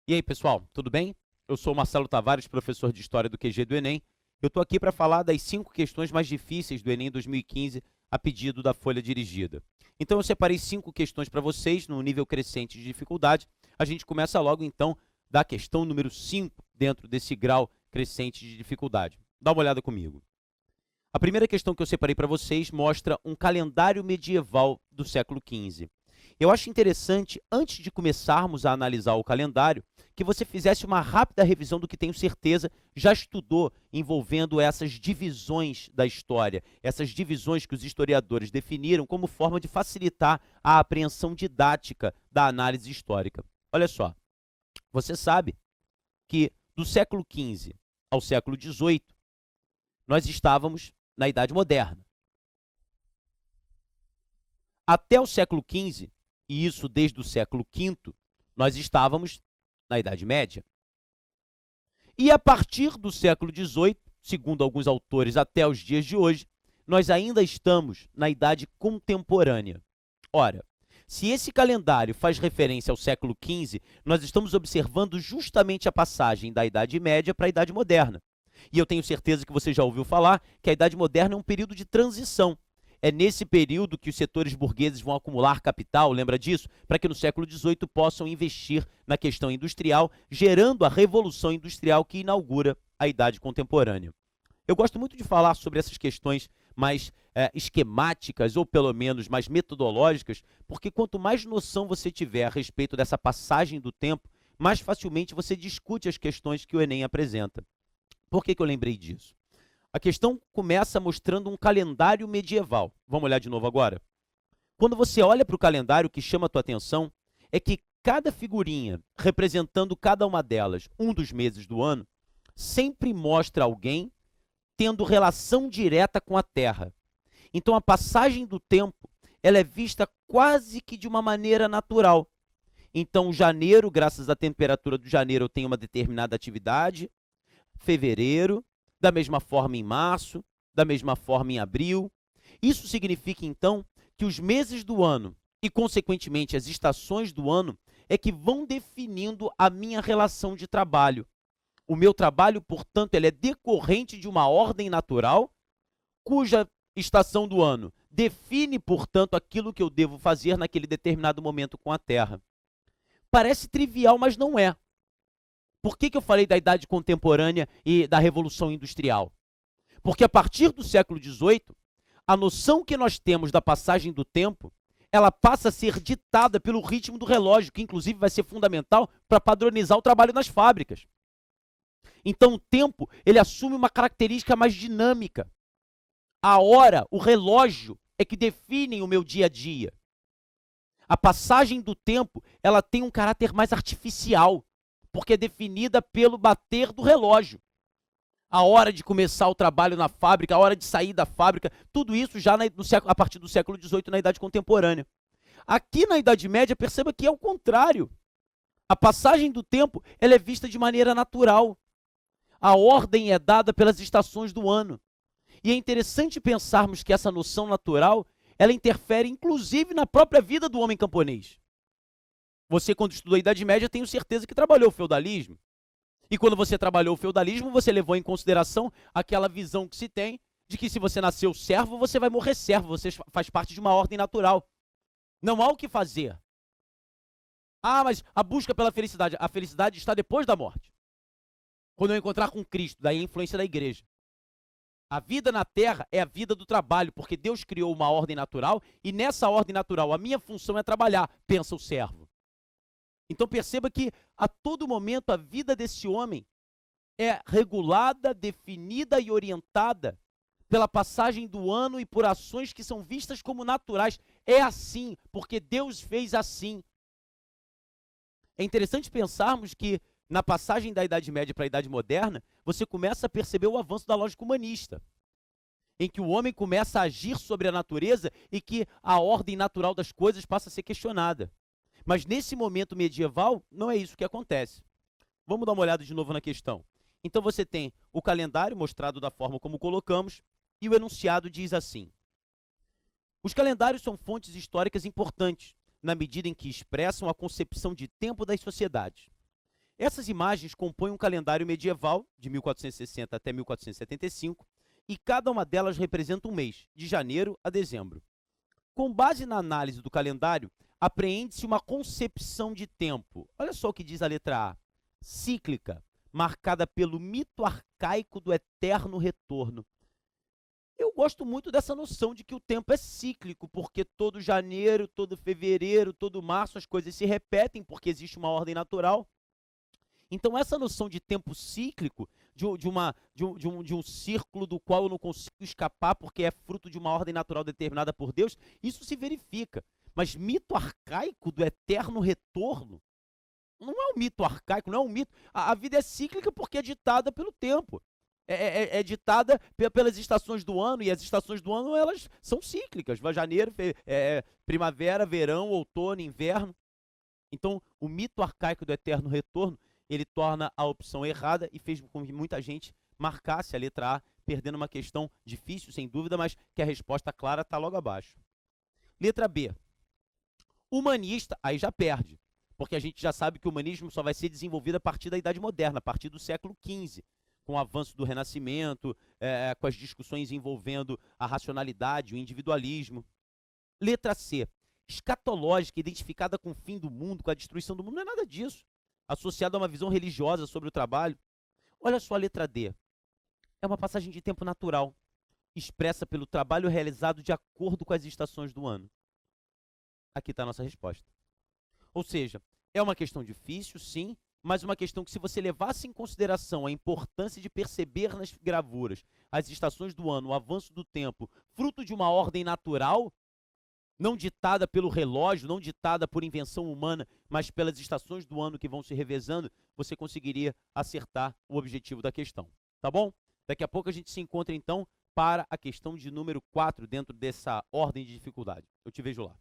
E aí, pessoal, tudo bem? Eu sou o Marcelo Tavares, professor de História do QG do Enem. Eu estou aqui para falar das 5 questões mais difíceis do Enem 2015 a pedido da Folha Dirigida. Então, eu separei 5 questões para vocês no nível crescente de dificuldade. A gente começa logo, então, da questão número 5 dentro desse grau crescente de dificuldade. Dá uma olhada comigo. A primeira questão que eu separei para vocês mostra um calendário medieval do século XV. Eu acho interessante, antes de começarmos a analisar o calendário, que você fizesse uma rápida revisão do que tenho certeza já estudou envolvendo essas divisões da história, essas divisões que os historiadores definiram como forma de facilitar a apreensão didática da análise histórica. Olha só, você sabe que do século XV ao século XVIII, nós estávamos na Idade Moderna. Até o século XV, e isso desde o século V, nós estávamos na Idade Média. E a partir do século XVIII, segundo alguns autores até os dias de hoje, nós ainda estamos na Idade Contemporânea. Ora, se esse calendário faz referência ao século XV, nós estamos observando justamente a passagem da Idade Média para a Idade Moderna. E eu tenho certeza que você já ouviu falar que a Idade Moderna é um período de transição. É nesse período que os setores burgueses vão acumular capital, lembra disso? Para que no século XVIII possam investir na questão industrial, gerando a Revolução Industrial que inaugura a Idade Contemporânea. Eu gosto muito de falar sobre essas questões mais esquemáticas, ou pelo menos mais metodológicas, porque quanto mais noção você tiver a respeito dessa passagem do tempo, mais facilmente você discute as questões que o Enem apresenta. Por que eu lembrei disso? A questão começa mostrando um calendário medieval. Vamos olhar de novo agora? Quando você olha para o calendário, o que chama a tua atenção é que cada figurinha, representando cada uma delas, um dos meses do ano, sempre mostra alguém tendo relação direta com a Terra. Então, a passagem do tempo, ela é vista quase que de uma maneira natural. Então, janeiro, graças à temperatura do janeiro, eu tenho uma determinada atividade. Fevereiro, da mesma forma em março, da mesma forma em abril. Isso significa, então, que os meses do ano e, consequentemente, as estações do ano é que vão definindo a minha relação de trabalho. O meu trabalho, portanto, ele é decorrente de uma ordem natural, cuja estação do ano define, portanto, aquilo que eu devo fazer naquele determinado momento com a Terra. Parece trivial, mas não é. Por que eu falei da Idade Contemporânea e da Revolução Industrial? Porque a partir do século XVIII, a noção que nós temos da passagem do tempo, ela passa a ser ditada pelo ritmo do relógio, que inclusive vai ser fundamental para padronizar o trabalho nas fábricas. Então o tempo, ele assume uma característica mais dinâmica. A hora, o relógio, é que definem o meu dia a dia. A passagem do tempo, ela tem um caráter mais artificial, porque é definida pelo bater do relógio. A hora de começar o trabalho na fábrica, a hora de sair da fábrica, tudo isso já a partir do século XVIII, na Idade Contemporânea. Aqui na Idade Média, perceba que é o contrário. A passagem do tempo, ela é vista de maneira natural. A ordem é dada pelas estações do ano. E é interessante pensarmos que essa noção natural, ela interfere inclusive na própria vida do homem camponês. Você, quando estudou a Idade Média, tenho certeza que trabalhou o feudalismo. E quando você trabalhou o feudalismo, você levou em consideração aquela visão que se tem de que se você nasceu servo, você vai morrer servo, você faz parte de uma ordem natural. Não há o que fazer. Ah, mas a busca pela felicidade, a felicidade está depois da morte. Quando eu encontrar com Cristo, daí a influência da igreja. A vida na terra é a vida do trabalho, porque Deus criou uma ordem natural e nessa ordem natural a minha função é trabalhar, pensa o servo. Então perceba que a todo momento a vida desse homem é regulada, definida e orientada pela passagem do ano e por ações que são vistas como naturais. É assim, porque Deus fez assim. É interessante pensarmos que na passagem da Idade Média para a Idade Moderna, você começa a perceber o avanço da lógica humanista, em que o homem começa a agir sobre a natureza e que a ordem natural das coisas passa a ser questionada. Mas nesse momento medieval, não é isso que acontece. Vamos dar uma olhada de novo na questão. Então você tem o calendário mostrado da forma como colocamos e o enunciado diz assim: os calendários são fontes históricas importantes, na medida em que expressam a concepção de tempo das sociedades. Essas imagens compõem um calendário medieval, de 1460 até 1475, e cada uma delas representa um mês, de janeiro a dezembro. Com base na análise do calendário, apreende-se uma concepção de tempo. Olha só o que diz a letra A. Cíclica, marcada pelo mito arcaico do eterno retorno. Eu gosto muito dessa noção de que o tempo é cíclico, porque todo janeiro, todo fevereiro, todo março as coisas se repetem, porque existe uma ordem natural. Então, essa noção de tempo cíclico, de um círculo do qual eu não consigo escapar porque é fruto de uma ordem natural determinada por Deus, isso se verifica. Mas mito arcaico do eterno retorno, não é um mito arcaico, não é um mito. A vida é cíclica porque é ditada pelo tempo. É ditada pelas estações do ano, e as estações do ano elas são cíclicas. Vai janeiro, primavera, verão, outono, inverno. Então, o mito arcaico do eterno retorno, ele torna a opção errada e fez com que muita gente marcasse a letra A, perdendo uma questão difícil, sem dúvida, mas que a resposta clara está logo abaixo. Letra B. Humanista, aí já perde, porque a gente já sabe que o humanismo só vai ser desenvolvido a partir da Idade Moderna, a partir do século XV, com o avanço do Renascimento, com as discussões envolvendo a racionalidade, o individualismo. Letra C. Escatológica, identificada com o fim do mundo, com a destruição do mundo, não é nada disso. Associada a uma visão religiosa sobre o trabalho. Olha só a letra D. É uma passagem de tempo natural, expressa pelo trabalho realizado de acordo com as estações do ano. Aqui está a nossa resposta. Ou seja, é uma questão difícil, sim, mas uma questão que, se você levasse em consideração a importância de perceber nas gravuras as estações do ano, o avanço do tempo, fruto de uma ordem natural, não ditada pelo relógio, não ditada por invenção humana, mas pelas estações do ano que vão se revezando, você conseguiria acertar o objetivo da questão. Tá bom? Daqui a pouco a gente se encontra, então, para a questão de número 4 dentro dessa ordem de dificuldade. Eu te vejo lá.